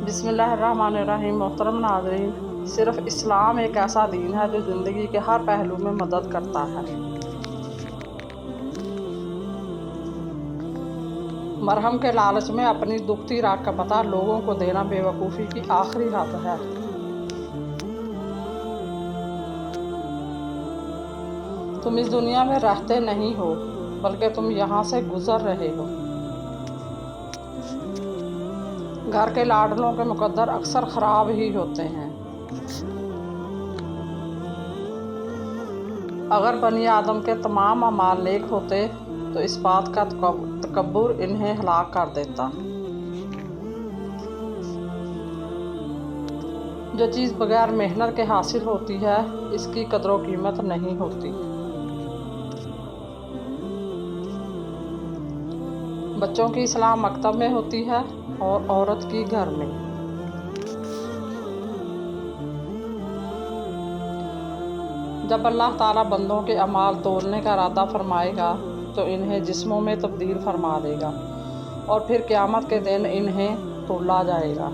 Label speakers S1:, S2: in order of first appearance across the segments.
S1: بسم اللہ الرحمن الرحیم۔ محترم ناظرین، صرف اسلام ایک ایسا دین ہے جو زندگی کے ہر پہلو میں مدد کرتا ہے۔ مرہم کے لالچ میں اپنی دکھتی راہ کا پتہ لوگوں کو دینا بے وقوفی کی آخری حد ہے۔ تم اس دنیا میں رہتے نہیں ہو بلکہ تم یہاں سے گزر رہے ہو۔ گھر کے لاڈلوں کے مقدر اکثر خراب ہی ہوتے ہیں۔ اگر بنی آدم کے تمام اعمال نیک ہوتے تو اس بات کا تکبر انہیں ہلاک کر دیتا۔ جو چیز بغیر محنت کے حاصل ہوتی ہے اس کی قدر و قیمت نہیں ہوتی۔ بچوں کی اصلاح مکتب میں ہوتی ہے اور عورت کی گھر میں۔ جب اللہ تعالیٰ بندوں کے اعمال تولنے کا ارادہ فرمائے گا تو انہیں جسموں میں تبدیل فرما دے گا اور پھر قیامت کے دن انہیں تولا جائے گا۔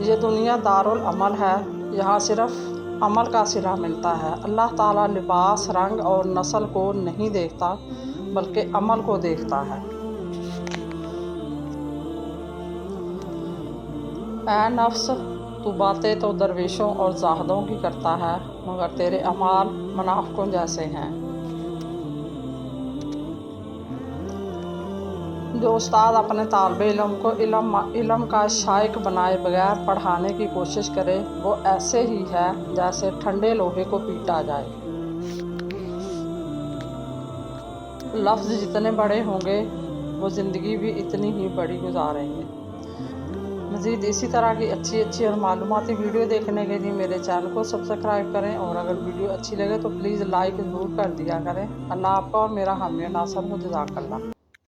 S1: یہ دنیا دارالعمل ہے، یہاں صرف عمل کا صلہ ملتا ہے۔ اللہ تعالیٰ لباس، رنگ اور نسل کو نہیں دیکھتا بلکہ عمل کو دیکھتا ہے۔ اے نفس، تو باتیں تو درویشوں اور زاہدوں کی کرتا ہے مگر تیرے اعمال منافقوں جیسے ہیں۔ جو استاد اپنے طالب علم کو علم کا شائق بنائے بغیر پڑھانے کی کوشش کرے وہ ایسے ہی ہے جیسے ٹھنڈے لوہے کو پیٹا جائے۔ لفظ جتنے بڑے ہوں گے وہ زندگی بھی اتنی ہی بڑی گزاریں گے۔ مزید اسی طرح کی اچھی اور معلوماتی ویڈیو دیکھنے کے لیے میرے چینل کو سبسکرائب کریں اور اگر ویڈیو اچھی لگے تو پلیز لائک ضرور کر دیا کریں۔ اللہ آپ کا اور میرا حامی و ناصر ہو۔ جزاک اللہ۔